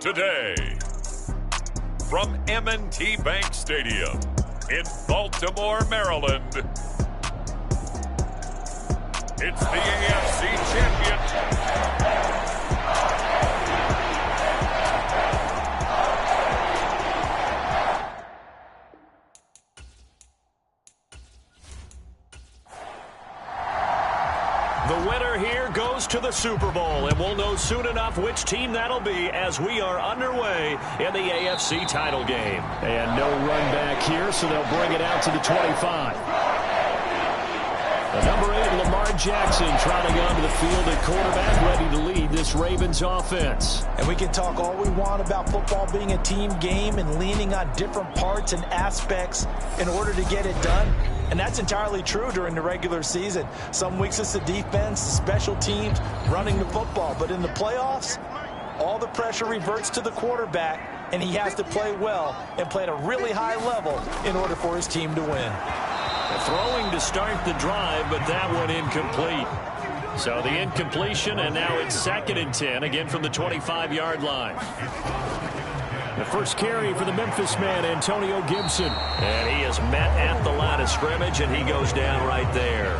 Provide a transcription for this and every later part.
Today, from M&T Bank Stadium in Baltimore, Maryland, it's the AFC Championship. The winner here goes to the Super Bowl, and we'll know soon enough which team that'll be as we are underway in the AFC title game. And no run back here, so they'll bring it out to the 25. The number 8, Lamar Jackson, trotting onto the field at quarterback, ready to lead this Ravens offense. And we can talk all we want about football being a team game and leaning on different parts and aspects in order to get it done. And that's entirely true during the regular season. Some weeks it's the defense, the special teams, running the football. But in the playoffs, all the pressure reverts to the quarterback, and he has to play well and play at a really high level in order for his team to win. Throwing to start the drive, but that one incomplete. So the incompletion, and now it's 2nd and 10, again from the 25-yard line. The first carry for the Memphis man, Antonio Gibson. And he is met at the line of scrimmage, and he goes down right there.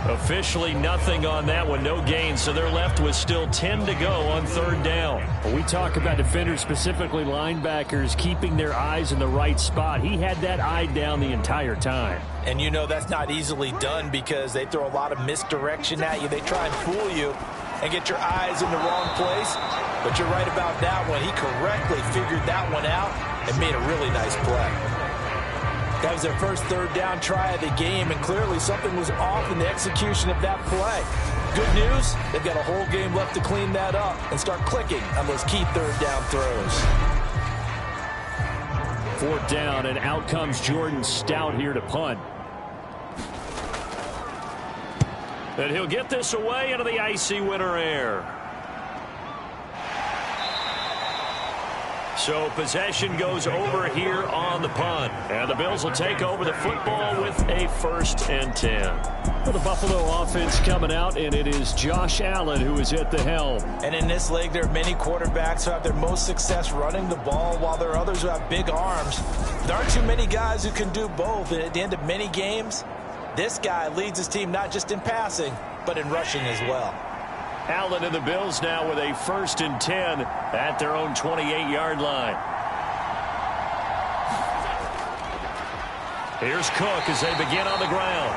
Officially nothing on that one, no gain, so they're left with still 10 to go on 3rd down. When we talk about defenders, specifically linebackers, keeping their eyes in the right spot. He had that eye down the entire time. And you know that's not easily done because they throw a lot of misdirection at you. They try and fool you and get your eyes in the wrong place. But you're right about that one. He correctly figured that one out and made a really nice play. That was their first 3rd down try of the game, and clearly something was off in the execution of that play. Good news, they've got a whole game left to clean that up and start clicking on those key 3rd down throws. 4th down, and out comes Jordan Stout here to punt. And he'll get this away into the icy winter air. So possession goes over here on the punt. And the Bills will take over the football with a 1st and 10. Well, the Buffalo offense coming out, and it is Josh Allen who is at the helm. And in this league, there are many quarterbacks who have their most success running the ball, while there are others who have big arms. There aren't too many guys who can do both. And at the end of many games, this guy leads his team not just in passing, but in rushing as well. Allen and the Bills now with a 1st and 10 at their own 28-yard line. Here's Cook as they begin on the ground.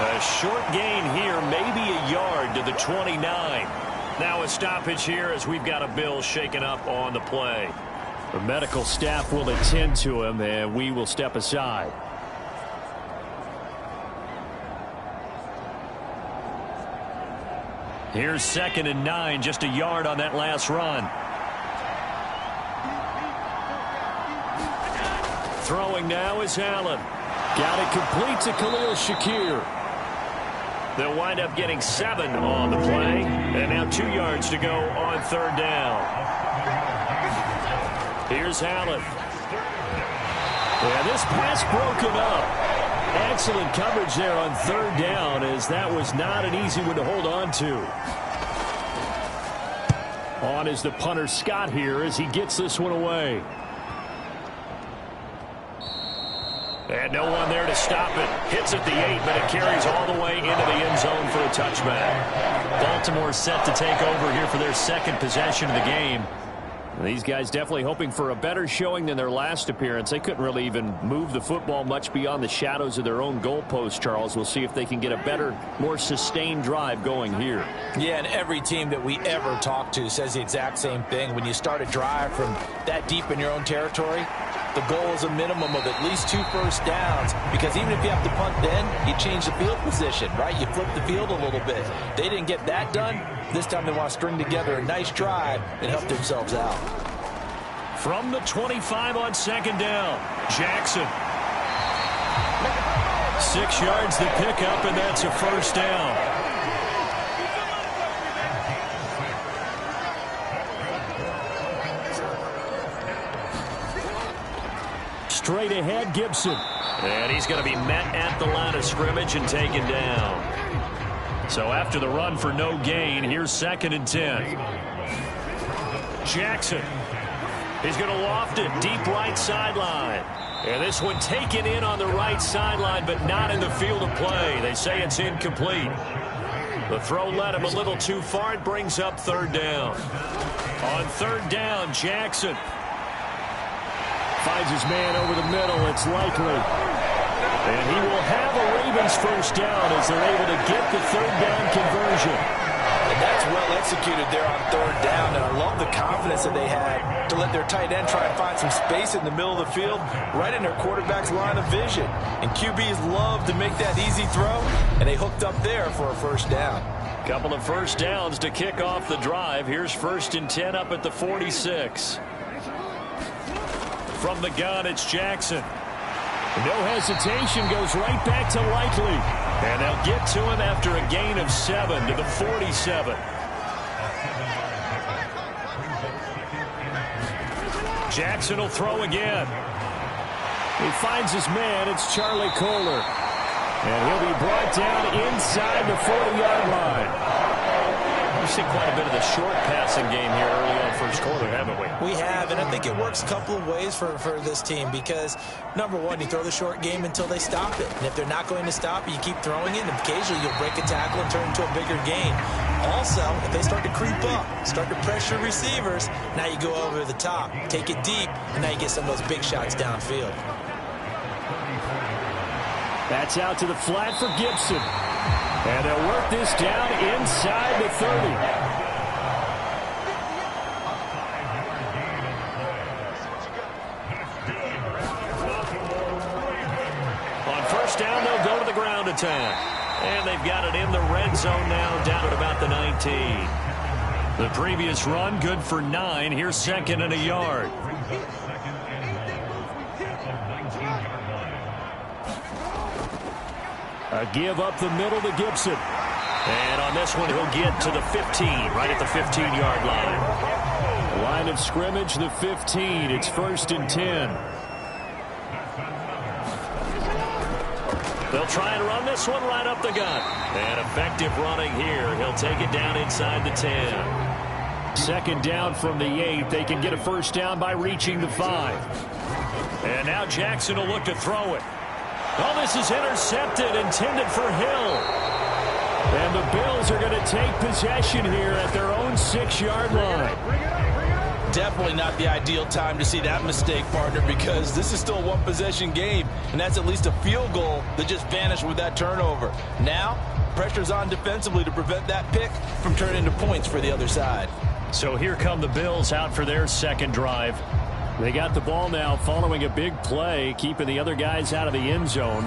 A short gain here, maybe a yard to the 29. Now a stoppage here as we've got a Bills shaken up on the play. The medical staff will attend to him, and we will step aside. Here's 2nd and 9, just a yard on that last run. Throwing now is Allen. Got it complete to Khalil Shakir. They'll wind up getting 7 on the play. And now 2 yards to go on 3rd down. Here's Allen. Yeah, this pass broken up. Excellent coverage there on 3rd down, as that was not an easy one to hold on to. On is the punter Scott here as he gets this one away. And no one there to stop it. Hits at the 8, but it carries all the way into the end zone for a touchback. Baltimore set to take over here for their 2nd possession of the game. These guys definitely hoping for a better showing than their last appearance. They couldn't really even move the football much beyond the shadows of their own goalpost, Charles. We'll see if they can get a better, more sustained drive going here. Yeah, and every team that we ever talk to says the exact same thing. When you start a drive from that deep in your own territory, the goal is a minimum of at least 2 first downs, because even if you have to punt then, you change the field position, right? You flip the field a little bit. They didn't get that done. This time they want to string together a nice drive and help themselves out. From the 25 on 2nd down, Jackson. 6 yards to pick up, and that's a 1st down. Straight ahead, Gibson. And he's going to be met at the line of scrimmage and taken down. So after the run for no gain, here's 2nd and 10. Jackson. He's going to loft it deep right sideline. And this one taken in on the right sideline, but not in the field of play. They say it's incomplete. The throw led him a little too far. It brings up third down. On third down, Jackson finds his man over the middle. It's Likely. And he will have a Ravens first down as they're able to get the third down conversion. And that's well executed there on third down. And I love the confidence that they had to let their tight end try and find some space in the middle of the field, right in their quarterback's line of vision. And QBs love to make that easy throw, and they hooked up there for a first down. Couple of first downs to kick off the drive. Here's 1st and 10 up at the 46. From the gun, it's Jackson. No hesitation, goes right back to Likely. And they'll get to him after a gain of 7 to the 47. Jackson will throw again. He finds his man. It's Charlie Kohler. And he'll be brought down inside the 40-yard line. We've seen quite a bit of the short passing game here early on first quarter, haven't we? We have, and I think it works a couple of ways for this team because, number one, you throw the short game until they stop it. And if they're not going to stop it, you keep throwing it, and occasionally you'll break a tackle and turn into a bigger gain. Also, if they start to creep up, start to pressure receivers, now you go over the top, take it deep, and now you get some of those big shots downfield. That's out to the flat for Gibson. And they'll work this down inside the 30. On first down, they'll go to the ground attack. And they've got it in the red zone now, down at about the 19. The previous run, good for 9. Here's 2nd and a yard. A give up the middle to Gibson. And on this one, he'll get to the 15, right at the 15-yard line. Line of scrimmage, the 15. It's 1st and 10. They'll try and run this one right up the gut. And effective running here. He'll take it down inside the 10. 2nd down from the 8. They can get a first down by reaching the 5. And now Jackson will look to throw it. Oh, this is intercepted, intended for Hill. And the Bills are going to take possession here at their own 6-yard line. Definitely not the ideal time to see that mistake, partner, because this is still a one-possession game, and that's at least a field goal that just vanished with that turnover. Now, pressure's on defensively to prevent that pick from turning into points for the other side. So here come the Bills out for their second drive. They got the ball now following a big play, keeping the other guys out of the end zone.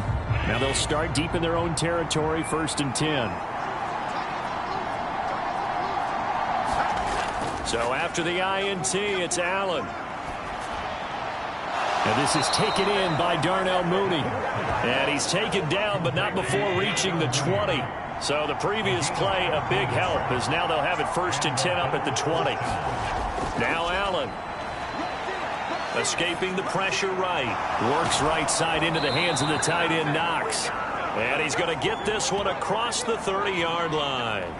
Now they'll start deep in their own territory, 1st and 10. So after the INT, it's Allen. And this is taken in by Darnell Mooney. And he's taken down, but not before reaching the 20. So the previous play, a big help, as now they'll have it 1st and 10 up at the 20. Now Allen. Escaping the pressure right. Works right side into the hands of the tight end, Knox. And he's going to get this one across the 30-yard line.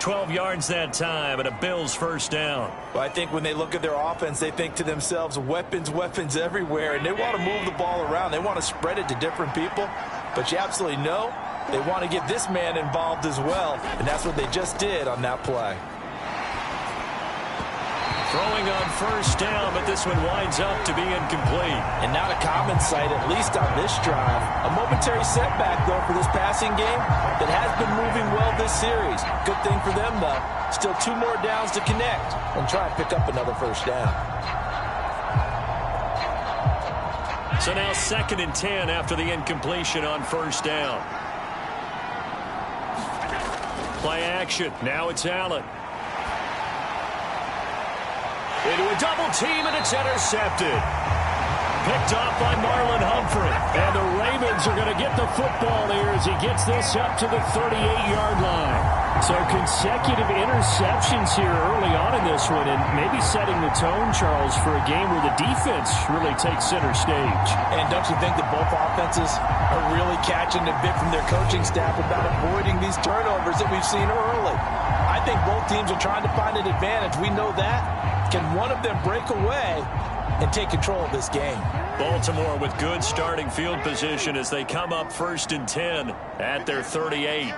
12 yards that time, and a Bills first down. Well, I think when they look at their offense, they think to themselves, weapons, weapons everywhere, and they want to move the ball around. They want to spread it to different people, but you absolutely know they want to get this man involved as well, and that's what they just did on that play. Throwing on first down, but this one winds up to be incomplete. And not a common sight, at least on this drive. A momentary setback, though, for this passing game that has been moving well this series. Good thing for them, though. Still 2 more downs to connect and try and pick up another first down. So now 2nd and 10 after the incompletion on first down. Play action. Now it's Allen. Into a double team, and it's intercepted. Picked off by Marlon Humphrey. And the Ravens are going to get the football here as he gets this up to the 38-yard line. So consecutive interceptions here early on in this one, and maybe setting the tone, Charles, for a game where the defense really takes center stage. And don't you think that both offenses are really catching a bit from their coaching staff about avoiding these turnovers that we've seen early? I think both teams are trying to find an advantage. We know that. Can one of them break away and take control of this game? Baltimore with good starting field position as they come up 1st and 10 at their 38.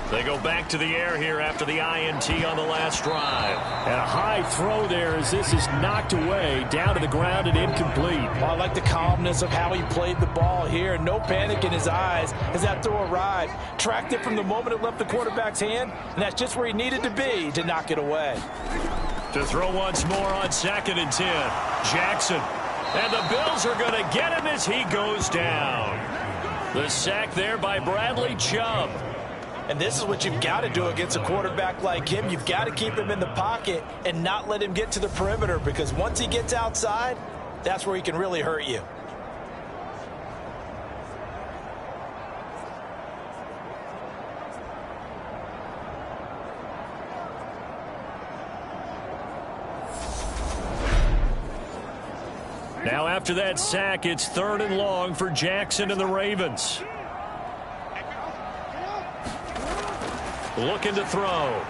They go back to the air here after the INT on the last drive. And a high throw there as this is knocked away, down to the ground and incomplete. Well, I like the calmness of how he played the ball here. No panic in his eyes as that throw arrived. Tracked it from the moment it left the quarterback's hand, and that's just where he needed to be to knock it away. To throw once more on 2nd and 10. Jackson. And the Bills are going to get him as he goes down. The sack there by Bradley Chubb. And this is what you've got to do against a quarterback like him. You've got to keep him in the pocket and not let him get to the perimeter, because once he gets outside, that's where he can really hurt you. Now after that sack, it's 3rd and long for Jackson and the Ravens. Looking to throw.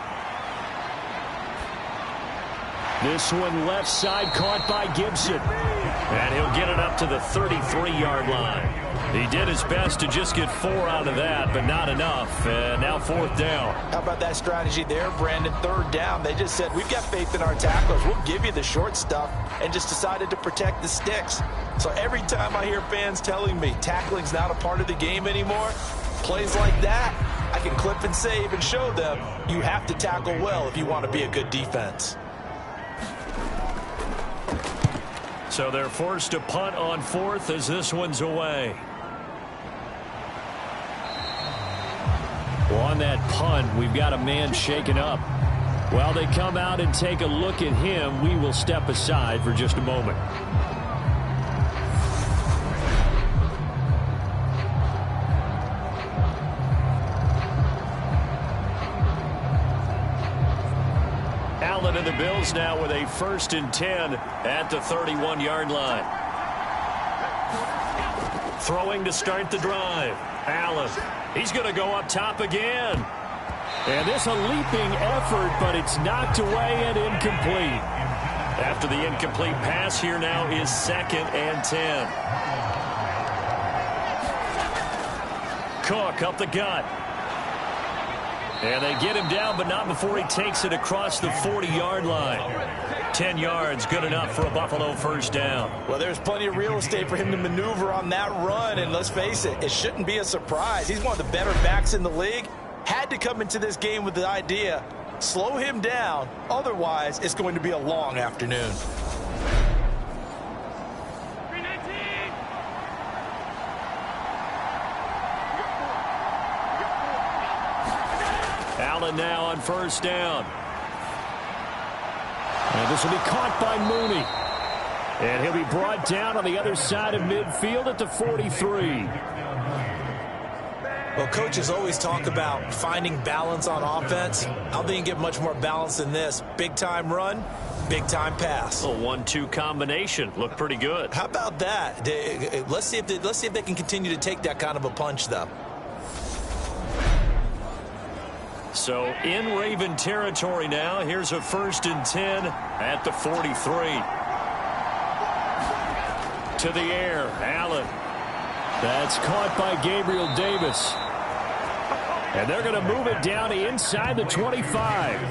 This one left side caught by Gibson. And he'll get it up to the 33-yard line. He did his best to just get 4 out of that, but not enough. And now 4th down. How about that strategy there, Brandon? 3rd down. They just said, we've got faith in our tacklers. We'll give you the short stuff, and just decided to protect the sticks. So every time I hear fans telling me tackling's not a part of the game anymore, plays like that, I can clip and save and show them you have to tackle well if you want to be a good defense. So they're forced to punt on 4th as this one's away. Well, on that punt, we've got a man shaken up. While they come out and take a look at him, we will step aside for just a moment. Allen and the Bills now with a 1st and 10 at the 31-yard line. Throwing to start the drive. Allen. He's going to go up top again. And this a leaping effort, but it's knocked away and incomplete. After the incomplete pass, here now is 2nd and 10. Cook up the gut. And they get him down, but not before he takes it across the 40-yard line. 10 yards, good enough for a Buffalo 1st down. Well, there's plenty of real estate for him to maneuver on that run, and let's face it, it shouldn't be a surprise. He's one of the better backs in the league. Had to come into this game with the idea, slow him down, otherwise it's going to be a long afternoon. Allen now on 1st down. And this will be caught by Mooney. And he'll be brought down on the other side of midfield at the 43. Well, coaches always talk about finding balance on offense. I don't think you get much more balance than this. Big-time run, big-time pass. A 1-2 combination. Looked pretty good. How about that? Let's see if they can continue to take that kind of a punch, though. So in Raven territory now. Here's a 1st and 10 at the 43. To the air, Allen. That's caught by Gabriel Davis. And they're going to move it down to inside the 25.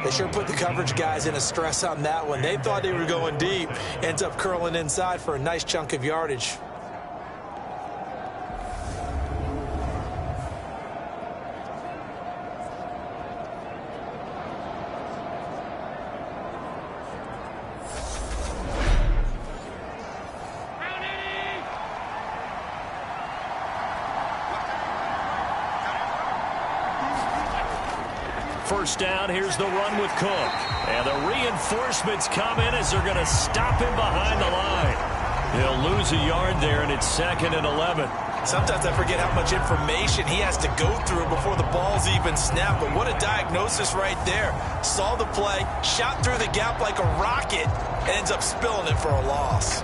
They sure put the coverage guys in a stress on that one. They thought they were going deep. Ends up curling inside for a nice chunk of yardage. First down, here's the run with Cook. And the reinforcements come in as they're going to stop him behind the line. He'll lose a yard there, and it's 2nd and 11. Sometimes I forget how much information he has to go through before the ball's even snapped. But what a diagnosis right there. Saw the play, shot through the gap like a rocket, and ends up spilling it for a loss.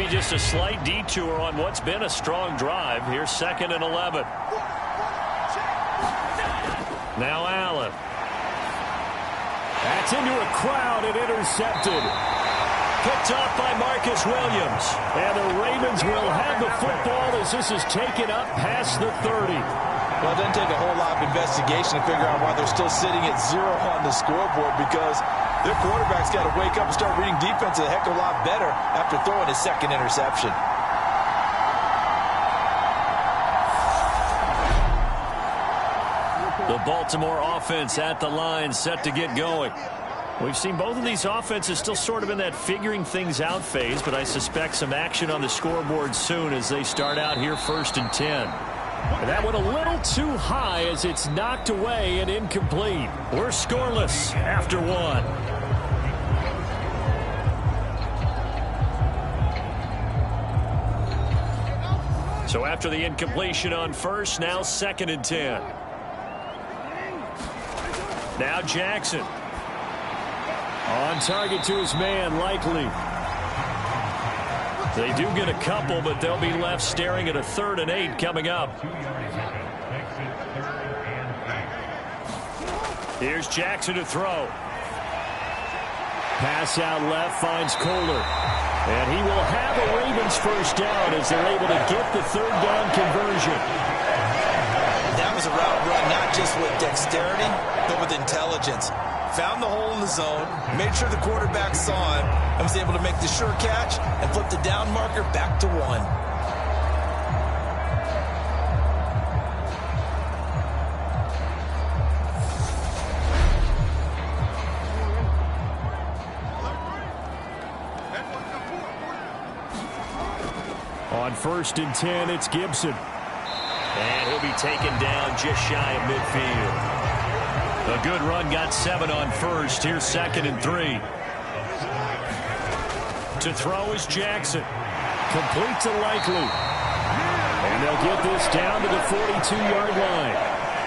maybe just a slight detour on what's been a strong drive. Here's 2nd and 11. Now Allen. That's into a crowd and intercepted. Picked off by Marcus Williams. And the Ravens will have the football as this is taken up past the 30. Well, it doesn't take a whole lot of investigation to figure out why they're still sitting at 0 on the scoreboard, because their quarterback's got to wake up and start reading defense a heck of a lot better after throwing his 2nd interception. The Baltimore offense at the line, set to get going. We've seen both of these offenses still sort of in that figuring things out phase, but I suspect some action on the scoreboard soon as they start out here 1st and 10. And that went a little too high as it's knocked away and incomplete. We're scoreless after 1. So after the incompletion on 1st, now 2nd and 10. Now Jackson. On target to his man, Likely. They do get a couple, but they'll be left staring at a 3rd and 8 coming up. Here's Jackson to throw. Pass out left, finds Kohler. And he will have a Ravens 1st down as they're able to get the 3rd down conversion. That was a route run not just with dexterity, but with intelligence. Found the hole in the zone, made sure the quarterback saw him, and was able to make the sure catch and flip the down marker back to 1. On 1st and 10, it's Gibson. And he'll be taken down just shy of midfield. A good run, got 7 on 1st. Here's 2nd and 3. To throw is Jackson. Complete to Likely. And they'll get this down to the 42-yard line.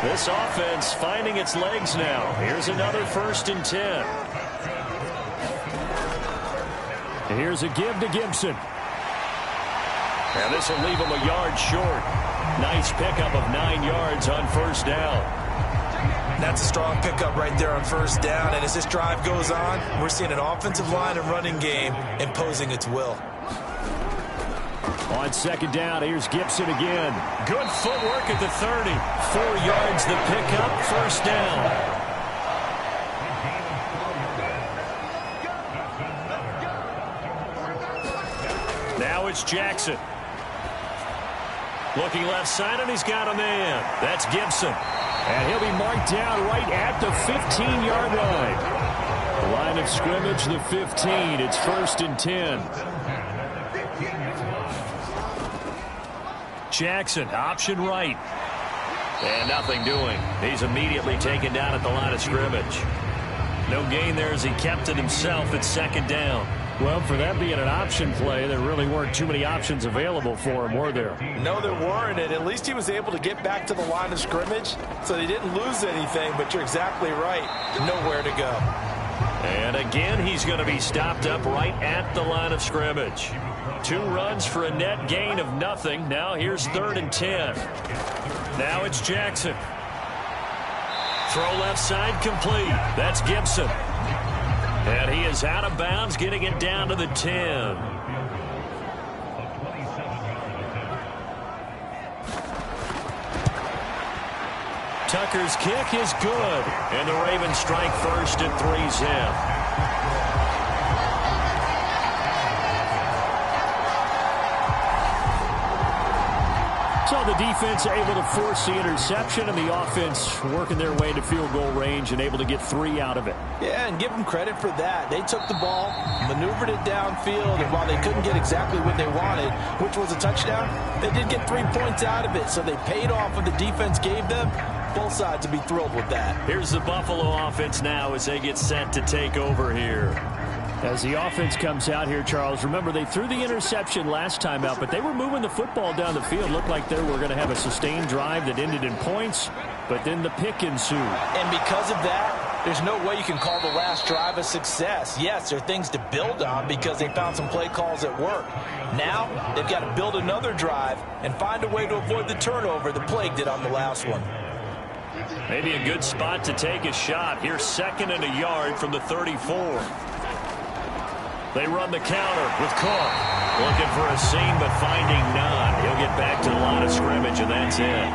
This offense finding its legs now. Here's another 1st and 10. And here's a give to Gibson. And this will leave him a yard short. Nice pickup of 9 yards on 1st down. That's a strong pickup right there on 1st down. And as this drive goes on, we're seeing an offensive line and running game imposing its will. On 2nd down, here's Gibson again. Good footwork at the 30. 4 yards the pickup, 1st down. Now it's Jackson. Looking left side, and he's got a man. That's Gibson. And he'll be marked down right at the 15-yard line. Line of scrimmage, the 15. It's 1st and 10. Jackson, option right. And nothing doing. He's immediately taken down at the line of scrimmage. No gain there as he kept it himself at 2nd down. Well, for that being an option play, there really weren't too many options available for him, were there? No, there weren't, and at least he was able to get back to the line of scrimmage, so they didn't lose anything, but you're exactly right. Nowhere to go. And again, he's going to be stopped up right at the line of scrimmage. 2 runs for a net gain of nothing. Now here's 3rd and 10. Now it's Jackson. Throw left side complete. That's Gibson. And he is out of bounds, getting it down to the 10. Tucker's kick is good. And the Ravens strike first at 3-zip. So the defense able to force the interception, and the offense working their way to field goal range and able to get 3 out of it. Yeah, and give them credit for that. They took the ball, maneuvered it downfield, and while they couldn't get exactly what they wanted, which was a touchdown, they did get 3 points out of it. So they paid off what the defense gave them. Both sides to be thrilled with that. Here's the Buffalo offense now as they get set to take over here. As the offense comes out here, Charles, remember they threw the interception last time out, but they were moving the football down the field. Looked like they were going to have a sustained drive that ended in points, but then the pick ensued. And because of that, There's no way you can call the last drive a success. Yes, there are things to build on because they found some play calls that work. Now, they've got to build another drive and find a way to avoid the turnover that plagued it on the last one. Maybe a good spot to take a shot. Here's 2nd and a yard from the 34. They run the counter with Cook. Looking for a seam, but finding none. He'll get back to the line of scrimmage, and that's it.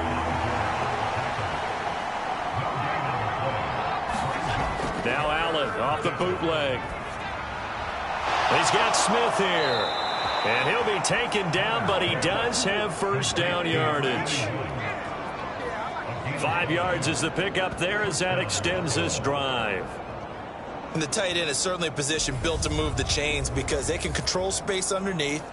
Now Allen off the bootleg. He's got Smith here. And he'll be taken down, but he does have first down yardage. 5 yards is the pickup there as that extends this drive. And the tight end is certainly a position built to move the chains because they can control space underneath.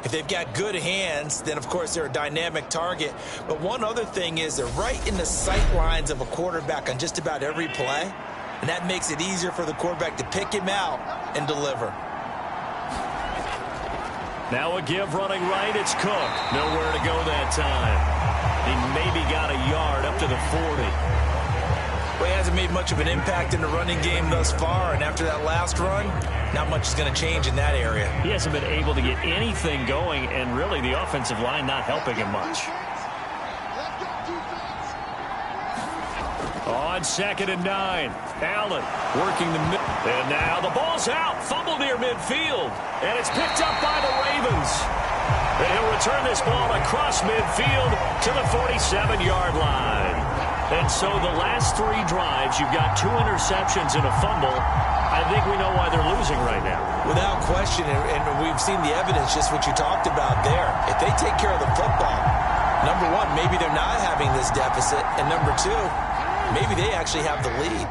If they've got good hands, then, of course, they're a dynamic target. But one other thing is they're right in the sight lines of a quarterback on just about every play. And that makes it easier for the quarterback to pick him out and deliver. Now a give running right. It's Cook. Nowhere to go that time. He maybe got a yard up to the 40. Well, he hasn't made much of an impact in the running game thus far. And after that last run, not much is going to change in that area. He hasn't been able to get anything going, and really the offensive line not helping him much. On 2nd and 9, Allen working the mid. And now the ball's out. Fumble near midfield. And it's picked up by the Ravens. And he'll return this ball across midfield to the 47-yard line. And so the last 3 drives, you've got 2 interceptions and a fumble. I think we know why they're losing right now. Without question, and we've seen the evidence, just what you talked about there. If they take care of the football, number one, maybe they're not having this deficit. And number two, maybe they actually have the lead.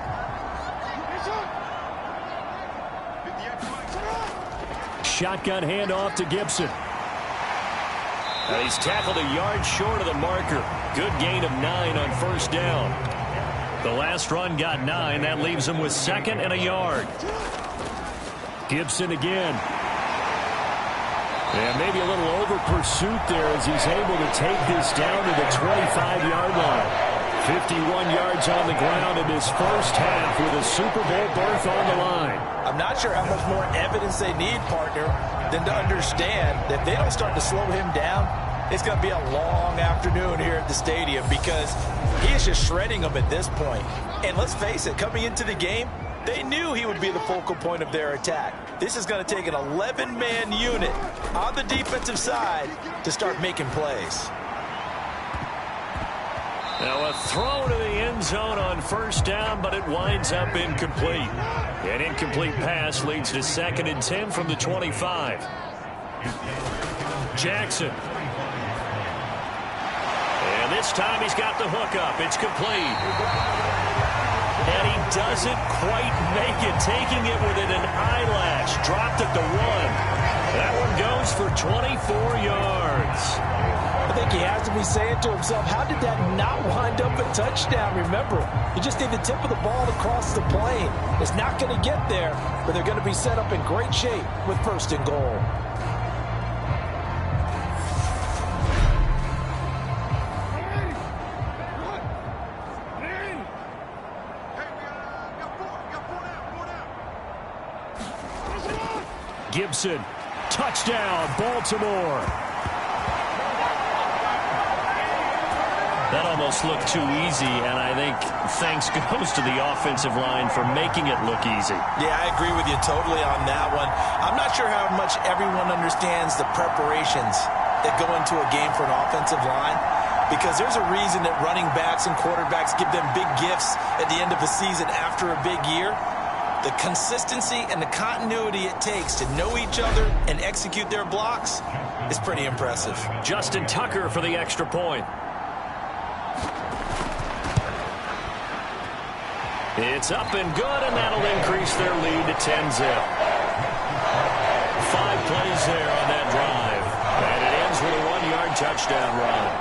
Shotgun handoff to Gibson. Now he's tackled a yard short of the marker. Good gain of 9 on first down. The last run got 9. That leaves him with 2nd and a yard. Gibson again. And maybe a little over pursuit there as he's able to take this down to the 25-yard line. 51 yards on the ground in his first half with a Super Bowl berth on the line. I'm not sure how much more evidence they need, partner, than to understand that if they don't start to slow him down, it's going to be a long afternoon here at the stadium because he is just shredding them at this point. And let's face it, coming into the game, they knew he would be the focal point of their attack. This is going to take an 11-man unit on the defensive side to start making plays. Now a throw to the end zone on first down, but it winds up incomplete. An incomplete pass leads to 2nd and 10 from the 25. Jackson. And this time he's got the hook up. It's complete. And he doesn't quite make it, taking it within an eyelash. Dropped at the 1. That one goes for 24 yards. I think he has to be saying to himself, how did that not wind up a touchdown? Remember, you just need the tip of the ball to cross the plane. It's not going to get there, but they're going to be set up in great shape with 1st and goal. Gibson, touchdown, Baltimore. That almost looked too easy, and I think thanks goes to the offensive line for making it look easy. Yeah, I agree with you totally on that one. I'm not sure how much everyone understands the preparations that go into a game for an offensive line, because there's a reason that running backs and quarterbacks give them big gifts at the end of the season after a big year. The consistency and the continuity it takes to know each other and execute their blocks is pretty impressive. Justin Tucker for the extra point. It's up and good, and that'll increase their lead to 10-zip. 5 plays there on that drive. And it ends with a 1-yard touchdown run.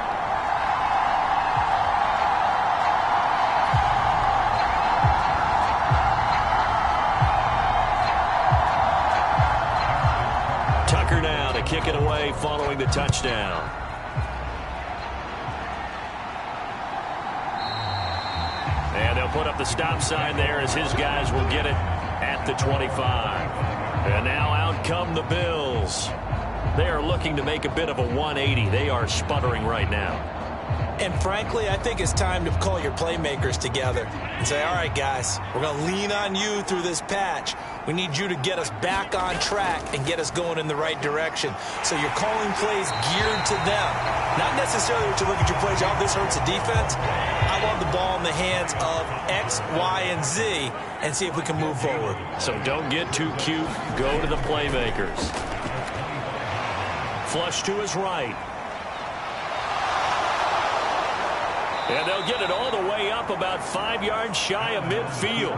Tucker now to kick it away following the touchdown. And they'll put up the stop sign there as his guys will get it at the 25. And now out come the Bills. They are looking to make a bit of a 180. They are sputtering right now. And frankly, I think it's time to call your playmakers together and say, all right, guys, we're going to lean on you through this patch. We need you to get us back on track and get us going in the right direction. So you're calling plays geared to them. Not necessarily to look at your plays, oh, this hurts the defense. I want the ball in the hands of X, Y, and Z and see if we can move forward. So don't get too cute. Go to the playmakers. Flush to his right. And they'll get it all the way up about 5 yards shy of midfield.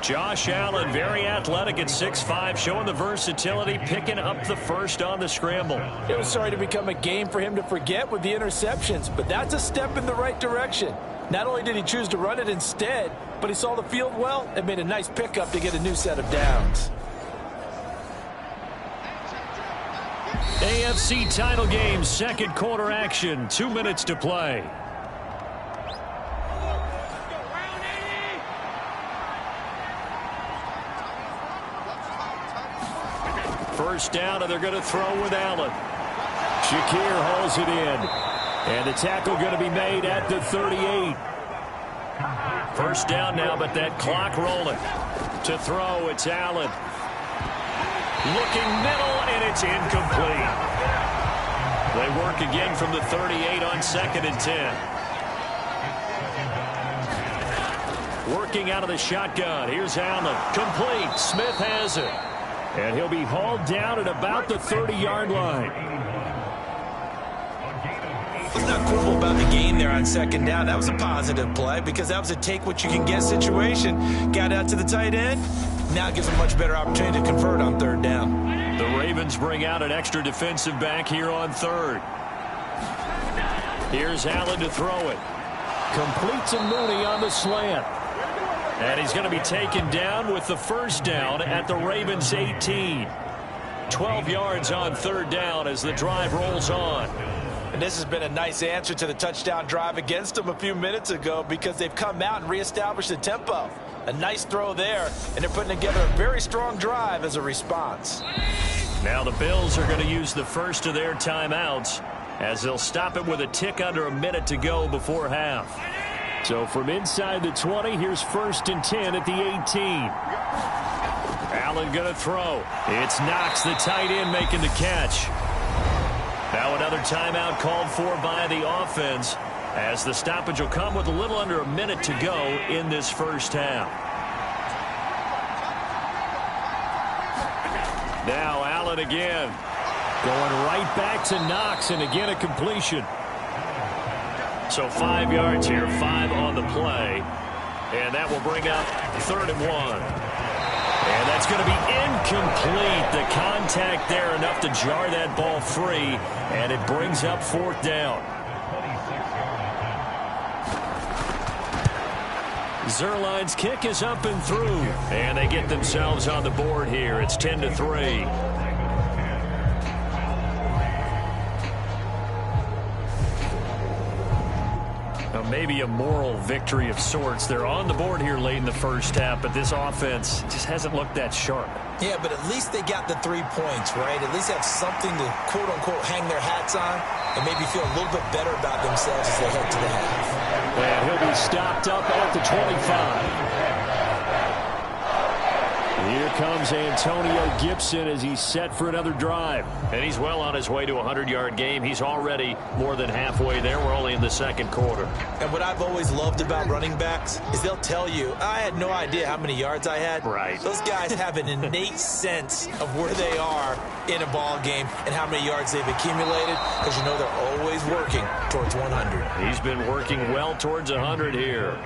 Josh Allen, very athletic at 6'5", showing the versatility, picking up the first on the scramble. It was starting to become a game for him to forget with the interceptions, but that's a step in the right direction. Not only did he choose to run it instead, but he saw the field well and made a nice pickup to get a new set of downs. AFC title game, second quarter action, 2 minutes to play. First down, and they're going to throw with Allen. Shakir hauls it in. And the tackle going to be made at the 38. First down now, but that clock rolling. To throw, it's Allen. Looking middle, and it's incomplete. They work again from the 38 on 2nd and 10. Working out of the shotgun. Here's Allen. Complete. Smith has it. And he'll be hauled down at about the 30-yard line. What's not cool about the gain there on 2nd down? That was a positive play because that was a take-what-you-can-get situation. Got out to the tight end. Now it gives a much better opportunity to convert on 3rd down. The Ravens bring out an extra defensive back here on 3rd. Here's Allen to throw it. Completes a Mooney on the slant. And he's going to be taken down with the first down at the Ravens 18. 12 yards on 3rd down as the drive rolls on. And this has been a nice answer to the touchdown drive against them a few minutes ago because they've come out and reestablished the tempo. A nice throw there, and they're putting together a very strong drive as a response. Now the Bills are going to use the first of their timeouts as they'll stop it with a tick under a minute to go before half. So from inside the 20, here's 1st and 10 at the 18. Allen going to throw. It's Knox, the tight end, making the catch. Now another timeout called for by the offense as the stoppage will come with a little under a minute to go in this first half. Now Allen again. Going right back to Knox, and again a completion. So 5 yards here, 5 on the play. And that will bring up 3rd and 1. And that's going to be incomplete. The contact there enough to jar that ball free. And it brings up 4th down. Zerline's kick is up and through. And they get themselves on the board here. It's 10-3. Maybe a moral victory of sorts. They're on the board here late in the first half, but this offense just hasn't looked that sharp. Yeah, but at least they got the 3 points, right? At least have something to, quote-unquote, hang their hats on and maybe feel a little bit better about themselves as they head to the half. And he'll be stopped up at the 25. Here comes Antonio Gibson as he's set for another drive. And he's well on his way to a 100-yard game. He's already more than halfway there. We're only in the second quarter. And what I've always loved about running backs is they'll tell you, I had no idea how many yards I had. Right. Those guys have an innate sense of where they are in a ball game and how many yards they've accumulated because you know they're always working towards 100. He's been working well towards 100 here.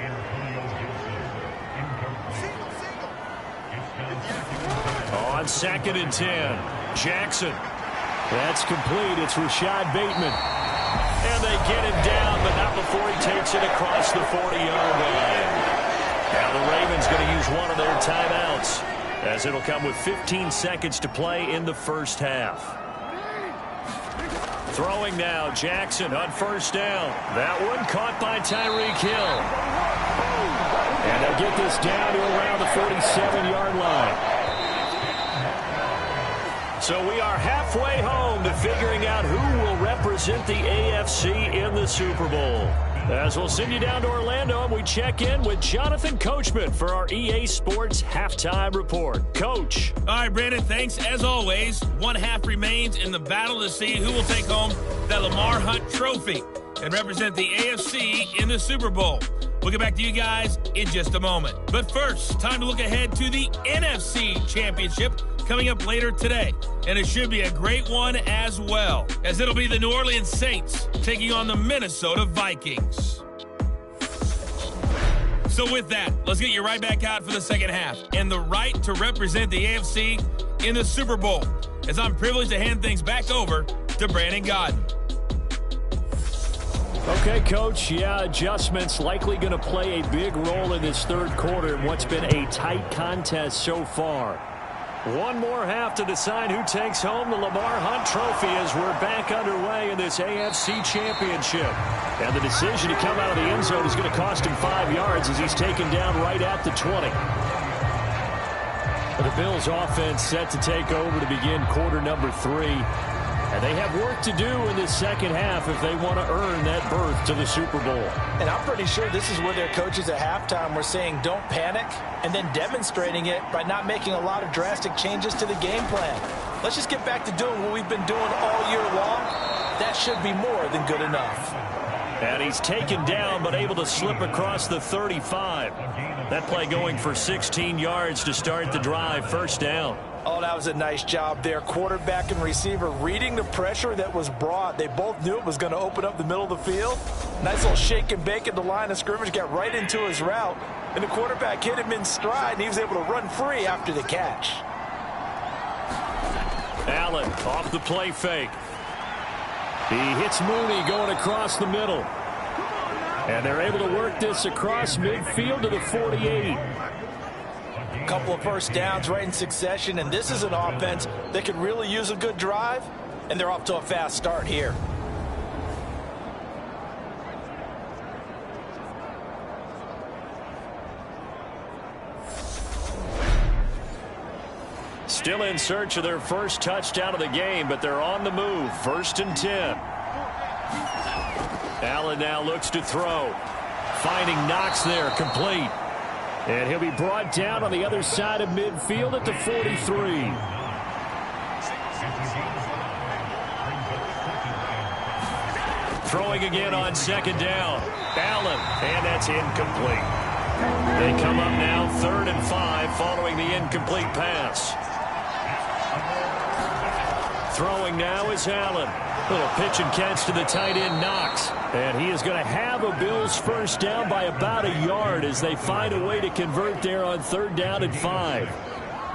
On 2nd and 10, Jackson. That's complete. It's Rashad Bateman. And they get him down, but not before he takes it across the 40-yard line. Now the Ravens going to use one of their timeouts as it'll come with 15 seconds to play in the first half. Throwing now, Jackson on 1st down. That one caught by Tyreek Hill. And they'll get this down to around the 47-yard line. So we are halfway home to figuring out who will represent the AFC in the Super Bowl. As we'll send you down to Orlando, and we check in with Jonathan Coachman for our EA Sports Halftime Report. Coach. All right, Brandon, thanks. As always, one half remains in the battle to see who will take home that Lamar Hunt trophy and represent the AFC in the Super Bowl. We'll get back to you guys in just a moment. But first, time to look ahead to the NFC Championship coming up later today. And it should be a great one as well, as it'll be the New Orleans Saints taking on the Minnesota Vikings. So with that, let's get you right back out for the second half and the right to represent the AFC in the Super Bowl, as I'm privileged to hand things back over to Brandon Godden. Okay, Coach, adjustments likely going to play a big role in this third quarter in what's been a tight contest so far. One more half to decide who takes home the Lamar Hunt trophy as we're back underway in this AFC Championship. And the decision to come out of the end zone is going to cost him 5 yards as he's taken down right at the 20. The Bills offense set to take over to begin quarter number 3. And they have work to do in this second half if they want to earn that berth to the Super Bowl. And I'm pretty sure this is where their coaches at halftime were saying don't panic, and then demonstrating it by not making a lot of drastic changes to the game plan. Let's just get back to doing what we've been doing all year long. That should be more than good enough. And he's taken down but able to slip across the 35. That play going for 16 yards to start the drive, first down. Oh, that was a nice job there. Quarterback and receiver reading the pressure that was brought. They both knew it was going to open up the middle of the field. Nice little shake and bake at the line of scrimmage, got right into his route. And the quarterback hit him in stride, and he was able to run free after the catch. Allen off the play fake. He hits Mooney going across the middle. And they're able to work this across midfield to the 48. Couple of first downs right in succession, and this is an offense that could really use a good drive, and they're off to a fast start here. Still in search of their first touchdown of the game, but they're on the move. 1st and 10. Allen now looks to throw. Finding Knox there, complete. And he'll be brought down on the other side of midfield at the 43. Throwing again on second down. Allen, and that's incomplete. They come up now 3rd and 5 following the incomplete pass. Throwing now is Allen. Little pitch and catch to the tight end, Knox. And he is going to have a Bills first down by about a yard as they find a way to convert there on 3rd down and 5.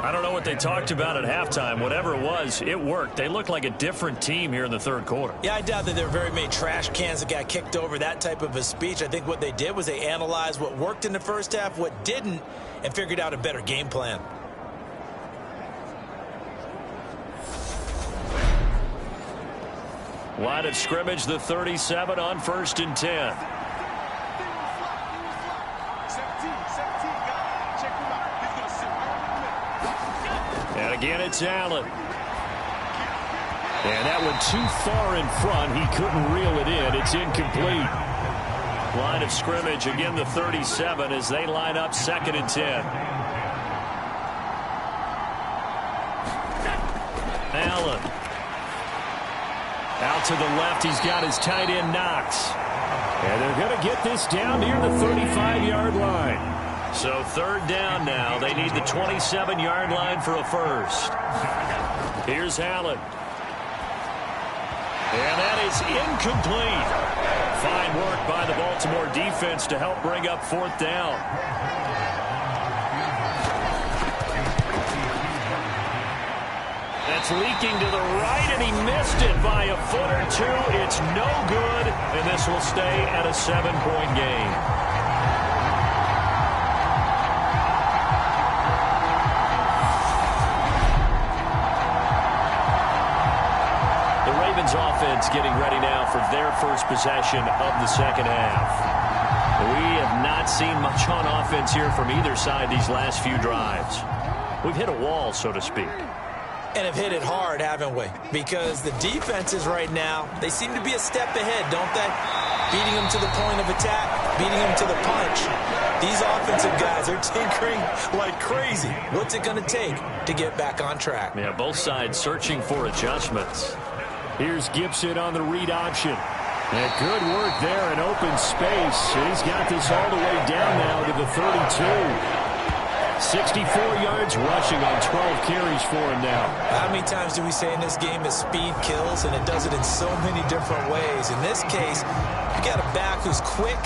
I don't know what they talked about at halftime. Whatever it was, it worked. They looked like a different team here in the third quarter. Yeah, I doubt that there were very many trash cans that got kicked over, that type of a speech. I think what they did was they analyzed what worked in the first half, what didn't, and figured out a better game plan. Line of scrimmage, the 37 on 1st and 10. And again, it's Allen. And that one too far in front. He couldn't reel it in. It's incomplete. Line of scrimmage, again, the 37 as they line up 2nd and 10. Allen. Out to the left, he's got his tight end, Knox. And they're going to get this down near the 35-yard line. So 3rd down now. They need the 27-yard line for a first. Here's Allen. And that is incomplete. Fine work by the Baltimore defense to help bring up 4th down. That's leaking to the right, and he missed it by a foot or two. It's no good, and this will stay at a 7-point game. The Ravens offense getting ready now for their first possession of the second half. We have not seen much on offense here from either side these last few drives. We've hit a wall, so to speak. And have hit it hard, haven't we? Because the defenses right now, they seem to be a step ahead, don't they? Beating them to the point of attack, beating them to the punch. These offensive guys are tinkering like crazy. What's it going to take to get back on track? Yeah, both sides searching for adjustments. Here's Gibson on the read option. And good work there in open space. He's got this all the way down now to the 32. 64 yards rushing on 12 carries for him now. How many times do we say in this game that speed kills, and it does it in so many different ways? In this case, you got a back who's quick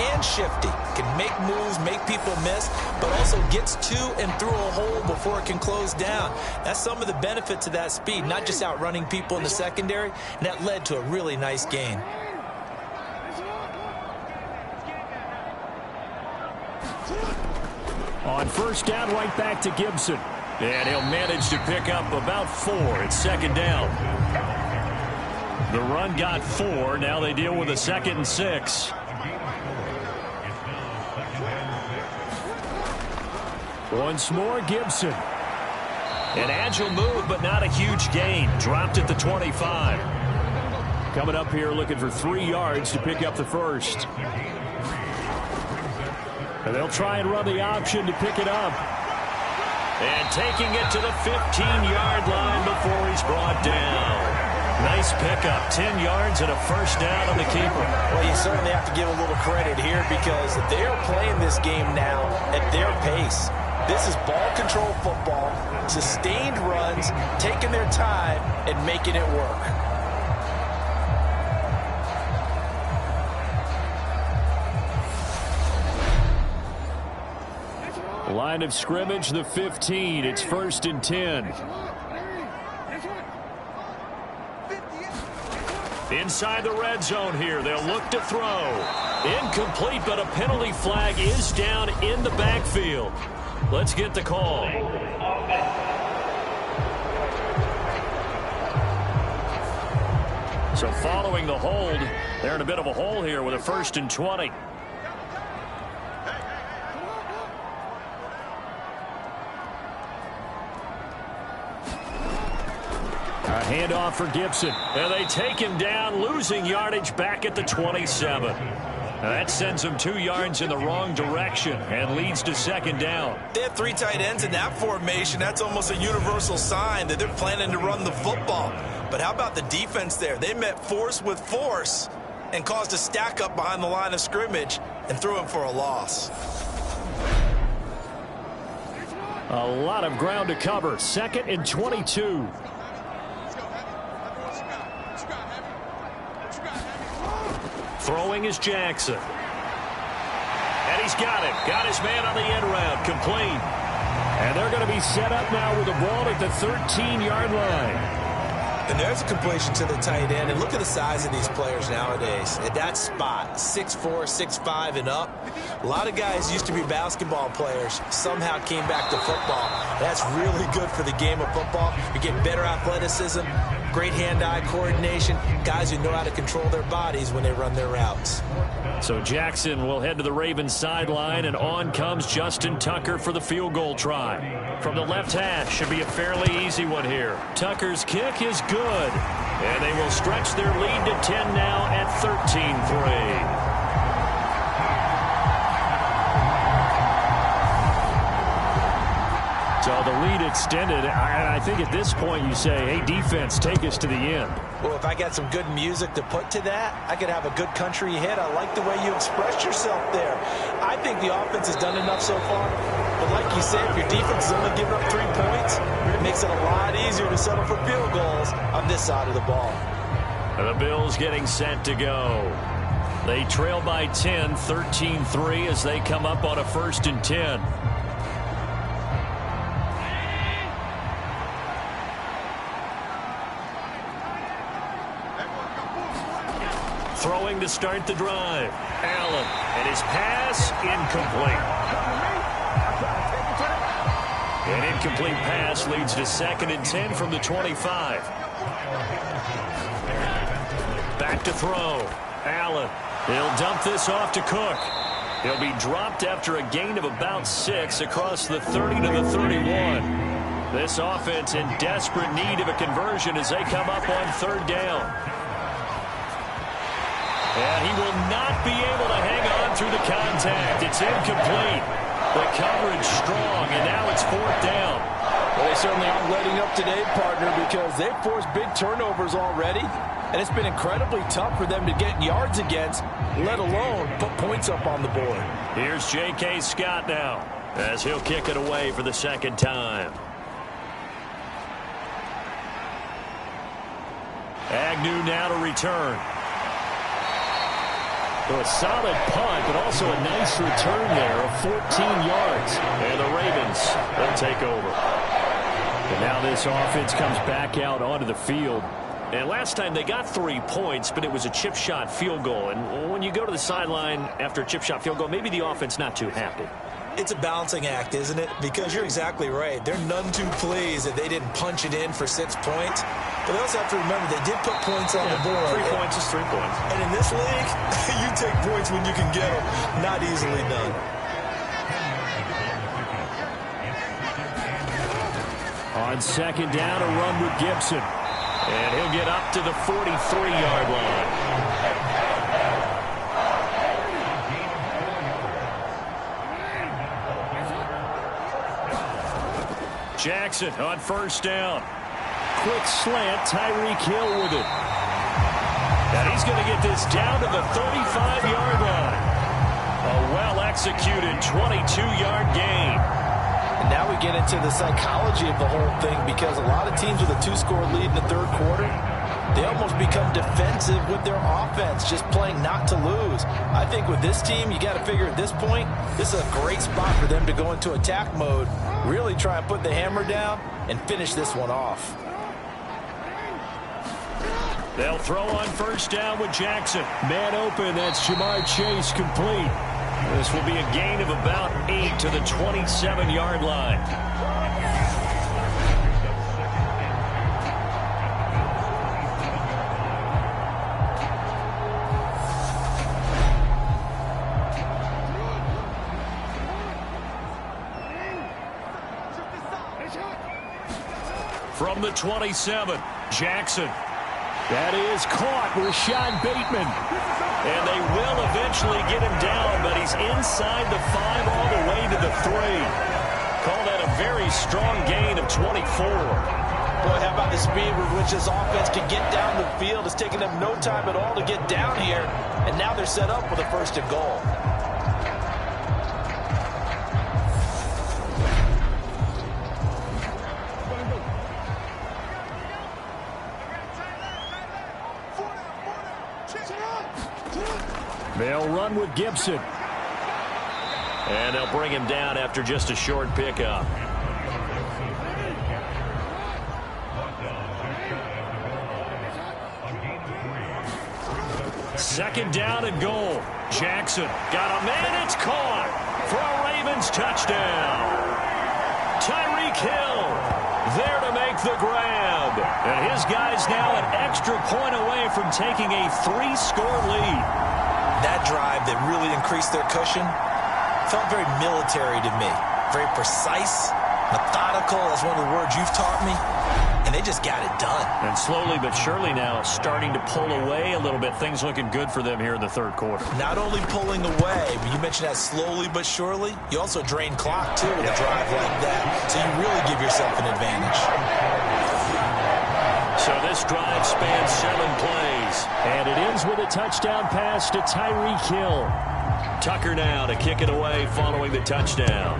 and shifty, can make moves, make people miss, but also gets to and through a hole before it can close down. That's some of the benefits of that speed, not just outrunning people in the secondary, and that led to a really nice gain. On first down, right back to Gibson. And he'll manage to pick up about 4. It's second down. The run got 4. Now they deal with a 2nd and 6. Once more, Gibson. An agile move, but not a huge gain. Dropped at the 25. Coming up here looking for 3 yards to pick up the first. And they'll try and run the option to pick it up. And taking it to the 15-yard line before he's brought down. Nice pickup, 10 yards and a first down on the keeper. Well, you certainly have to give a little credit here because they are playing this game now at their pace. This is ball control football, sustained runs, taking their time and making it work. Line of scrimmage, the 15. It's 1st and 10. Inside the red zone here. They'll look to throw. Incomplete, but a penalty flag is down in the backfield. Let's get the call. So following the hold, they're in a bit of a hole here with a 1st and 20. A handoff for Gibson. And they take him down, losing yardage back at the 27. That sends him 2 yards in the wrong direction and leads to 2nd down. They have 3 tight ends in that formation. That's almost a universal sign that they're planning to run the football. But how about the defense there? They met force with force and caused a stack up behind the line of scrimmage and threw him for a loss. A lot of ground to cover. 2nd and 22. Throwing is Jackson. And he's got him. Got his man on the end round. Complete. And they're going to be set up now with the ball at the 13-yard line. And there's a completion to the tight end. And look at the size of these players nowadays. At that spot, 6'4", 6'5", and up. A lot of guys used to be basketball players. Somehow came back to football. That's really good for the game of football. You're getting better athleticism, great hand-eye coordination, guys who know how to control their bodies when they run their routes. So Jackson will head to the Ravens sideline, and on comes Justin Tucker for the field goal try. From the left hash, should be a fairly easy one here. Tucker's kick is good, and they will stretch their lead to 10 now at 13-3. So the lead extended, and I think at this point you say, hey, defense, take us to the end. Well, if I got some good music to put to that, I could have a good country hit. I like the way you expressed yourself there. I think the offense has done enough so far. But like you said, if your defense is only giving up 3 points, it makes it a lot easier to settle for field goals on this side of the ball. And the Bills getting set to go. They trail by 10, 13-3 as they come up on a 1st and 10. Throwing to start the drive. Allen, and his pass incomplete. An incomplete pass leads to 2nd and 10 from the 25. Back to throw. Allen, he'll dump this off to Cook. He'll be dropped after a gain of about 6 across the 30 to the 31. This offense in desperate need of a conversion as they come up on 3rd down. And he will not be able to hang on through the contact. It's incomplete. The coverage strong, and now it's 4th down. Well, they certainly aren't letting up today, partner, because they've forced big turnovers already. And it's been incredibly tough for them to get yards against, let alone put points up on the board. Here's J.K. Scott now, as he'll kick it away for the 2nd time. Agnew now to return. So a solid punt, but also a nice return there of 14 yards. And the Ravens will take over. And now this offense comes back out onto the field. And last time they got 3 points, but it was a chip shot field goal. And when you go to the sideline after a chip shot field goal, maybe the offense not too happy. It's a balancing act, isn't it? Because you're exactly right. They're none too pleased that they didn't punch it in for 6 points. But they also have to remember they did put points on the board. 3 points is 3 points. And in this league, you take points when you can get them. Not easily done. On 2nd down, a run with Gibson. And he'll get up to the 43-yard line. Jackson on 1st down. Quick slant, Tyreek Hill with it. And he's going to get this down to the 35-yard line. A well-executed 22-yard gain. And now we get into the psychology of the whole thing, because a lot of teams with a 2-score lead in the 3rd quarter, they almost become defensive with their offense, just playing not to lose. I think with this team, you got to figure at this point, this is a great spot for them to go into attack mode, really try and put the hammer down and finish this one off. They'll throw on 1st down with Jackson. Man open, that's Jamar Chase complete. This will be a gain of about 8 to the 27-yard line. From the 27, Jackson. That is caught, Rashad Bateman. And they will eventually get him down, but he's inside the 5 all the way to the 3. Call that a very strong gain of 24. Boy, how about the speed with which this offense can get down the field? It's taken them no time at all to get down here, and now they're set up with a 1st and goal. They'll run with Gibson. And they'll bring him down after just a short pickup. Second down and goal. Jackson got a man. It's caught for a Ravens touchdown. Tyreek Hill there to make the grab. And his guy's now an extra point away from taking a 3-score lead. That drive that really increased their cushion felt very military to me. Very precise, methodical. That's one of the words you've taught me. And they just got it done. And slowly but surely now starting to pull away a little bit. Things looking good for them here in the 3rd quarter. Not only pulling away, but you mentioned that slowly but surely. You also drain clock, too, with a drive like that. So you really give yourself an advantage. So this drive spans 7 plays. And it ends with a touchdown pass to Tyreek Hill. Tucker now to kick it away following the touchdown.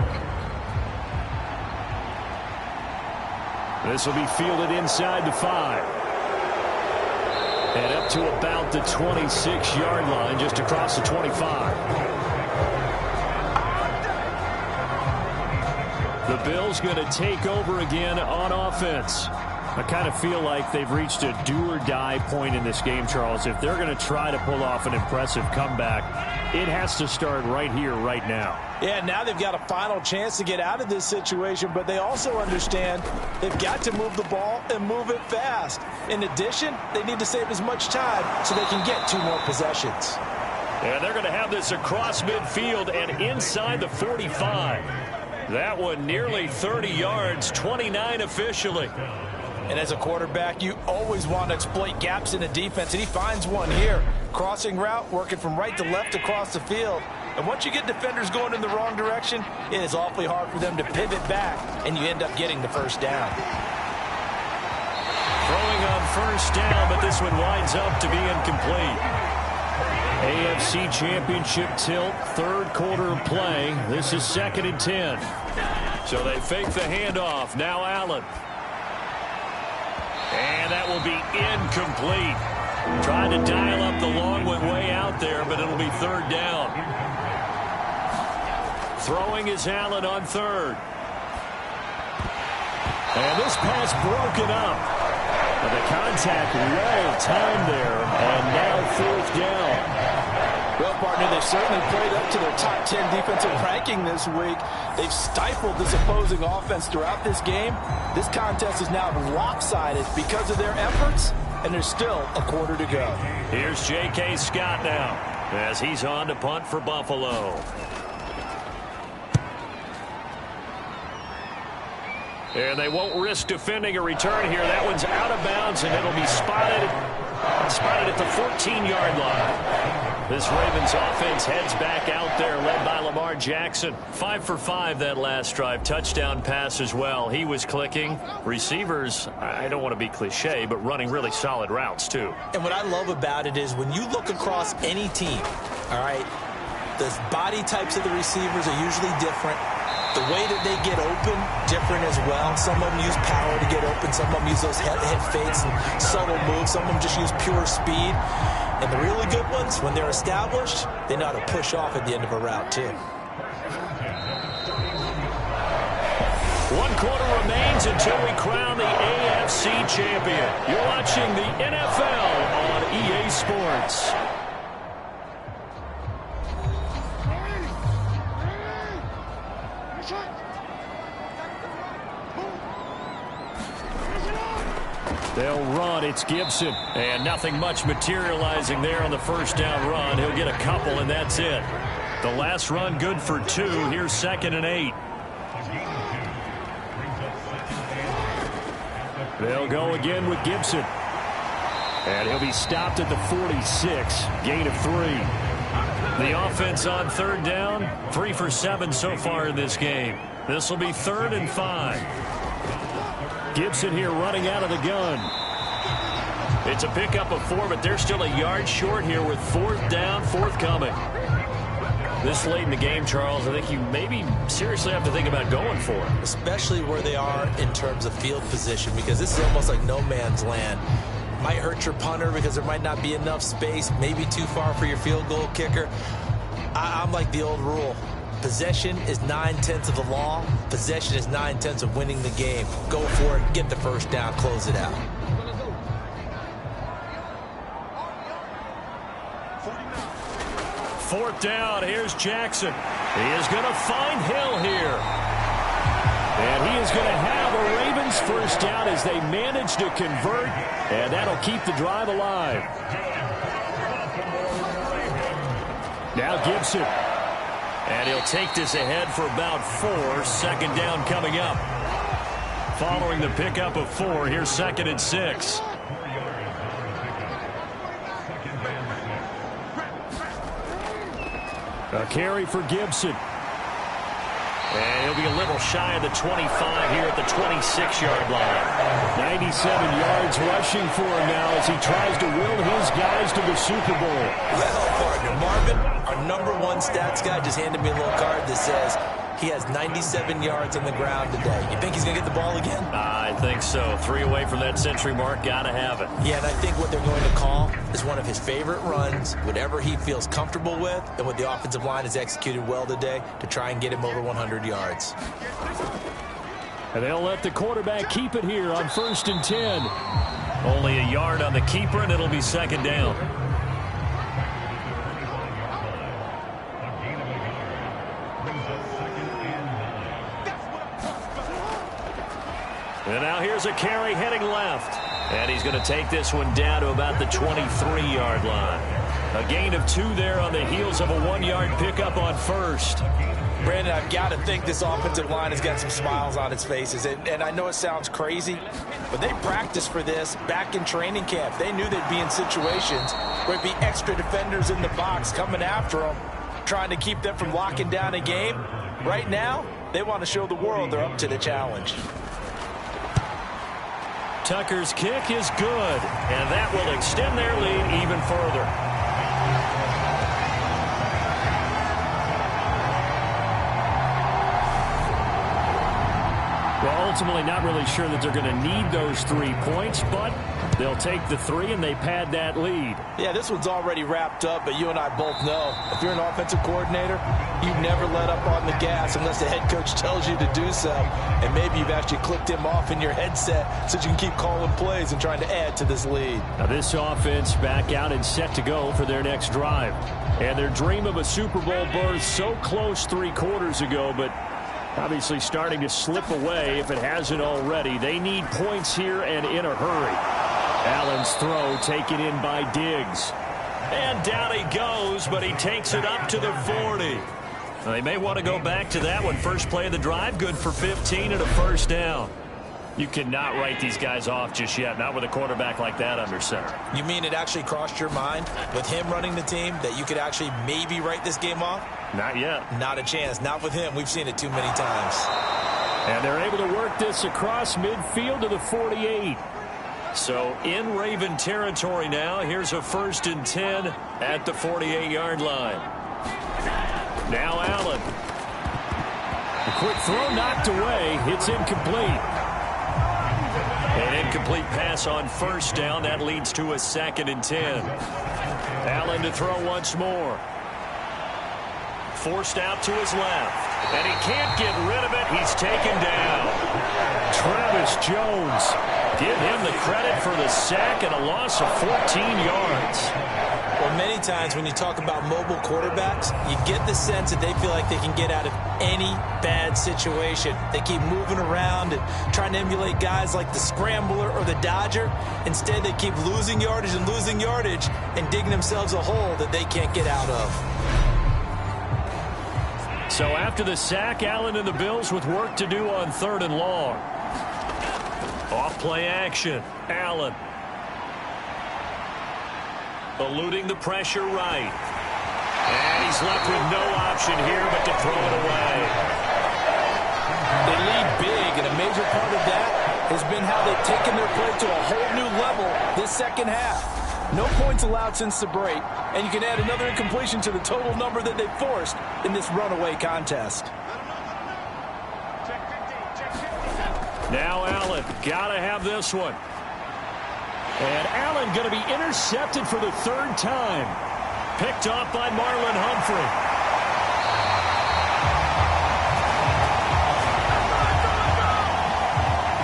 This will be fielded inside the 5. And up to about the 26-yard line, just across the 25. The Bills going to take over again on offense. I kind of feel like they've reached a do-or-die point in this game, Charles. If they're going to try to pull off an impressive comeback, it has to start right here, right now. Yeah, now they've got a final chance to get out of this situation, but they also understand they've got to move the ball and move it fast. In addition, they need to save as much time so they can get 2 more possessions. And they're going to have this across midfield and inside the 45. That one nearly 30 yards, 29 officially. And as a quarterback, you always want to exploit gaps in the defense, and he finds one here. Crossing route, working from right to left across the field. And once you get defenders going in the wrong direction, it is awfully hard for them to pivot back, and you end up getting the first down. Throwing on first down, but this one winds up to be incomplete. AFC Championship tilt, third quarter of play. This is 2nd and 10. So they fake the handoff. Now Allen. And that will be incomplete. Trying to dial up the long one way out there, but it'll be third down. Throwing is Allen on third. And this pass broken up. But the contact well timed there, and now fourth down. Well, partner, they've certainly played up to their top 10 defensive ranking this week. They've stifled this opposing offense throughout this game. This contest is now lopsided because of their efforts, and there's still a quarter to go. Here's J.K. Scott now as he's on to punt for Buffalo. And they won't risk defending a return here. That one's out of bounds, and it'll be spotted at the 14-yard line. This Ravens offense heads back out there, led by Lamar Jackson. 5 for 5 that last drive. Touchdown pass as well. He was clicking. Receivers, I don't want to be cliche, but running really solid routes, too. And what I love about it is when you look across any team, all right, the body types of the receivers are usually different. The way that they get open, different as well. Some of them use power to get open. Some of them use those head fakes and subtle moves. Some of them just use pure speed. And the really good ones, when they're established, they know how to push off at the end of a route, too. 1 quarter remains until we crown the AFC champion. You're watching the NFL on EA Sports. They'll run. It's Gibson. And nothing much materializing there on the first down run. He'll get a couple, and that's it. The last run good for 2. Here's 2nd and 8. They'll go again with Gibson. And he'll be stopped at the 46. Gain of 3. The offense on third down. 3 for 7 so far in this game. This will be 3rd and 5. Gibson here running out of the gun. It's a pickup of 4, but they're still a yard short here with 4th down, forthcoming. This late in the game, Charles, I think you maybe seriously have to think about going for it. Especially where they are in terms of field position, because this is almost like no man's land. Might hurt your punter because there might not be enough space, maybe too far for your field goal kicker. I'm like the old rule. Possession is 9/10 of the law. Possession is 9/10 of winning the game. Go for it. Get the first down. Close it out. Fourth down. Here's Jackson. He is going to find Hill here. And he is going to have a Ravens first down as they manage to convert. And that'll keep the drive alive. Now Gibson. And he'll take this ahead for about 4. 2nd down coming up. Following the pickup of 4, here's 2nd and 6. A carry for Gibson. And he'll be a little shy of the 25 here at the 26-yard line. 97 yards rushing for him now as he tries to will his guys to the Super Bowl. Well, partner, Marvin, our #1 stats guy, just handed me a little card that says he has 97 yards on the ground today. You think he's going to get the ball again? I think so. 3 away from that century mark. Got to have it. Yeah, and I think what they're going to call is one of his favorite runs, whatever he feels comfortable with, and what the offensive line has executed well today to try and get him over 100 yards. And they'll let the quarterback keep it here on 1st and 10. Only a yard on the keeper, and it'll be 2nd down. And now here's a carry heading left. And he's going to take this one down to about the 23-yard line. A gain of 2 there on the heels of a 1-yard pickup on first. Brandon, I've got to think this offensive line has got some smiles on its faces. And I know it sounds crazy, but they practiced for this back in training camp. They knew they'd be in situations where it'd be extra defenders in the box coming after them, trying to keep them from locking down a game. Right now, they want to show the world they're up to the challenge. Tucker's kick is good, and that will extend their lead even further. Well, ultimately not really sure that they're going to need those 3 points, but they'll take the 3 and they pad that lead. Yeah, this one's already wrapped up, but you and I both know if you're an offensive coordinator, you never let up on the gas unless the head coach tells you to do so. And maybe you've actually clicked him off in your headset so you can keep calling plays and trying to add to this lead. Now this offense back out and set to go for their next drive. And their dream of a Super Bowl berth so close 3 quarters ago, but obviously starting to slip away if it hasn't already. They need points here and in a hurry. Allen's throw taken in by Diggs. And down he goes, but he takes it up to the 40. Now, they may want to go back to that one. First play of the drive, good for 15 and a first down. You cannot write these guys off just yet, not with a quarterback like that under center. You mean it actually crossed your mind with him running the team that you could actually maybe write this game off? Not yet. Not a chance. Not with him. We've seen it too many times. And they're able to work this across midfield to the 48. So in Raven territory now. Here's a 1st and 10 at the 48-yard line. Now Allen. A quick throw knocked away. It's incomplete. An incomplete pass on first down. That leads to a 2nd and 10. Allen to throw once more. Forced out to his left. And he can't get rid of it. He's taken down. Travis Jones. Give him the credit for the sack and a loss of 14 yards. Well, many times when you talk about mobile quarterbacks, you get the sense that they feel like they can get out of any bad situation. They keep moving around and trying to emulate guys like the Scrambler or the Dodger. Instead, they keep losing yardage and digging themselves a hole that they can't get out of. So after the sack, Allen and the Bills with work to do on 3rd and long. Off play action. Allen. Eluding the pressure right. And he's left with no option here but to throw it away. They lead big, and a major part of that has been how they've taken their play to a whole new level this second half. No points allowed since the break, and you can add another incompletion to the total number that they've forced in this runaway contest. Now Allen, gotta have this one. And Allen going to be intercepted for the 3rd time. Picked off by Marlon Humphrey.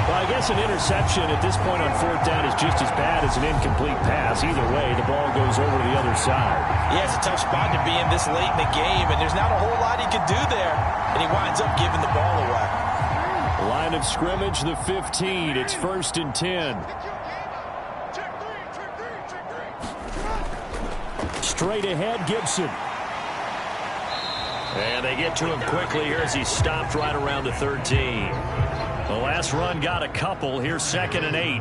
Well, I guess an interception at this point on 4th down is just as bad as an incomplete pass. Either way, the ball goes over to the other side. Yeah, it's a tough spot to be in this late in the game, and there's not a whole lot he could do there. And he winds up giving the ball away. Line of scrimmage, the 15. It's 1st and 10. Straight ahead, Gibson. And they get to him quickly here as he stopped right around the 13. The last run got a couple. Here's 2nd and 8.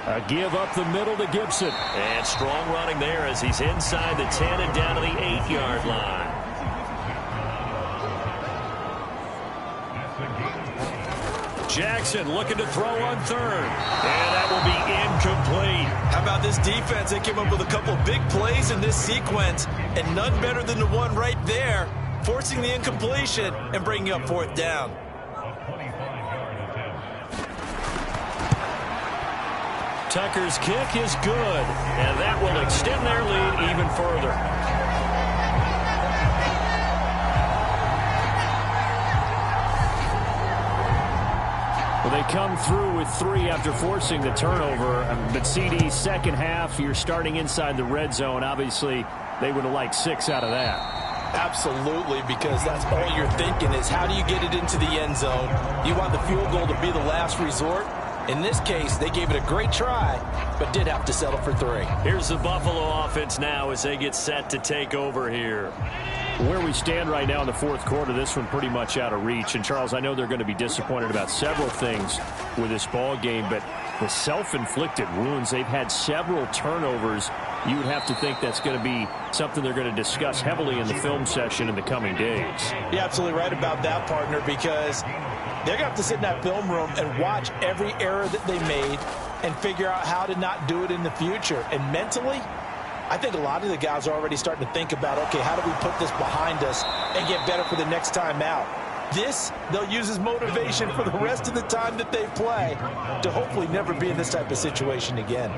A give up the middle to Gibson. And strong running there as he's inside the 10 and down to the 8-yard line. Jackson looking to throw on 3rd. And that will be incomplete. How about this defense? They came up with a couple big plays in this sequence, and none better than the one right there, forcing the incompletion and bringing up 4th down. Tucker's kick is good, and that will extend their lead even further. Well, they come through with 3 after forcing the turnover. But CD, second half, you're starting inside the red zone. Obviously, they would have liked 6 out of that. Absolutely, because that's all you're thinking is how do you get it into the end zone? You want the field goal to be the last resort. In this case, they gave it a great try, but did have to settle for 3. Here's the Buffalo offense now as they get set to take over here. Where we stand right now in the fourth quarter, this one pretty much out of reach. And, Charles, I know they're going to be disappointed about several things with this ball game, but the self-inflicted wounds, they've had several turnovers. You would have to think that's going to be something they're going to discuss heavily in the film session in the coming days. You're absolutely right about that, partner, because they're going to have to sit in that film room and watch every error that they made and figure out how to not do it in the future. And mentally, I think a lot of the guys are already starting to think about, okay, how do we put this behind us and get better for the next time out? This, they'll use as motivation for the rest of the time that they play to hopefully never be in this type of situation again.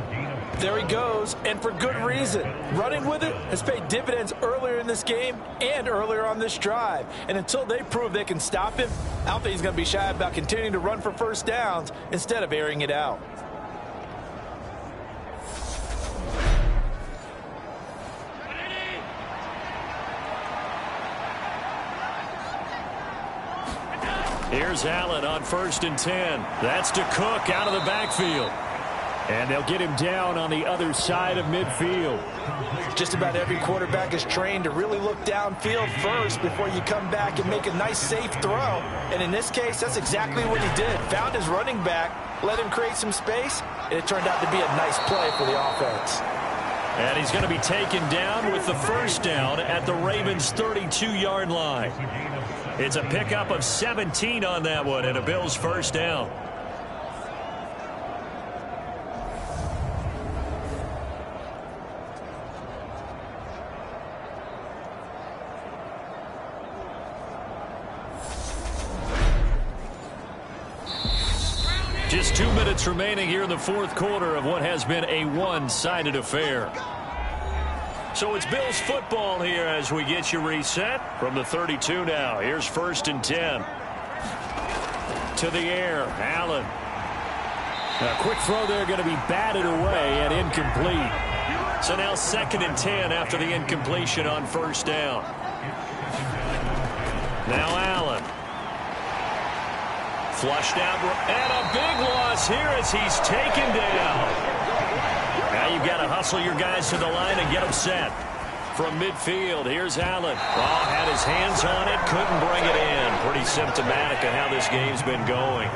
There he goes, and for good reason. Running with it has paid dividends earlier in this game and earlier on this drive. And until they prove they can stop him, I don't think he's going to be shy about continuing to run for first downs instead of airing it out. Here's Allen on 1st and 10. That's to Cook out of the backfield. And they'll get him down on the other side of midfield. Just about every quarterback is trained to really look downfield first before you come back and make a nice, safe throw. And in this case, that's exactly what he did. Found his running back, let him create some space, and it turned out to be a nice play for the offense. And he's going to be taken down with the first down at the Ravens' 32-yard line. It's a pickup of 17 on that one and a Bills first down. Just 2 minutes remaining here in the fourth quarter of what has been a one-sided affair. So it's Bills football here as we get you reset from the 32 now. Here's 1st and 10. To the air, Allen. A quick throw there going to be batted away and incomplete. So now 2nd and 10 after the incompletion on first down. Now Allen. Flushed out, and a big loss here as he's taken down. Now you've got to hustle your guys to the line and get them set. From midfield, here's Allen. Oh, had his hands on it, couldn't bring it in. Pretty symptomatic of how this game's been going.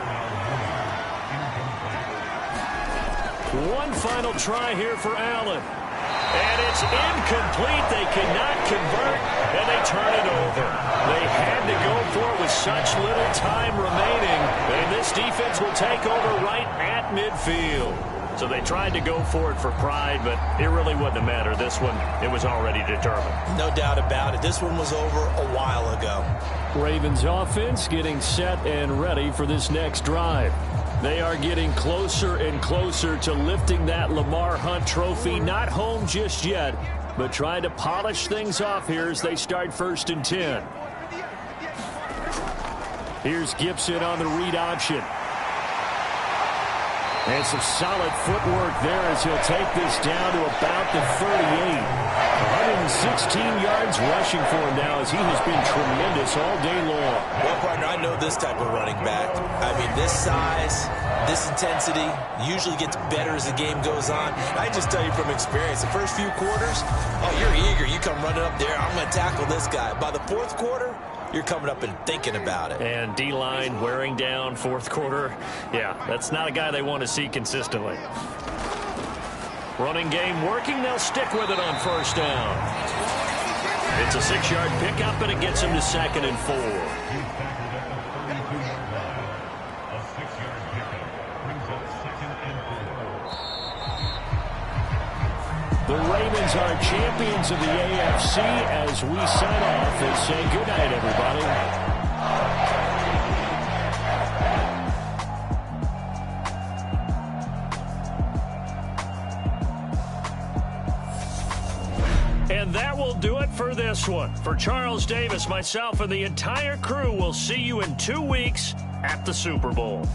One final try here for Allen. And it's incomplete. They cannot convert, and they turn it over. They had to go for it with such little time remaining, and this defense will take over right at midfield. So they tried to go for it for pride, but it really wouldn't have mattered. This one, it was already determined. No doubt about it. This one was over a while ago. Ravens offense getting set and ready for this next drive. They are getting closer and closer to lifting that Lamar Hunt trophy. Not home just yet, but trying to polish things off here as they start 1st and 10. Here's Gibson on the read option. And some solid footwork there as he'll take this down to about the 38. 116 yards rushing for him now as he has been tremendous all day long. Well, partner, I know this type of running back. I mean, this size, this intensity usually gets better as the game goes on. I just tell you from experience, the first few quarters, oh, you're eager. You come running up there, I'm going to tackle this guy. By the fourth quarter, you're coming up and thinking about it. And D-line wearing down fourth quarter. Yeah, that's not a guy they want to see consistently. Running game working. They'll stick with it on first down. It's a 6-yard pickup, and it gets him to 2nd and 4. The Ravens are champions of the AFC as we sign off and say goodnight, everybody. And that will do it for this one. For Charles Davis, myself, and the entire crew, we'll see you in 2 weeks at the Super Bowl.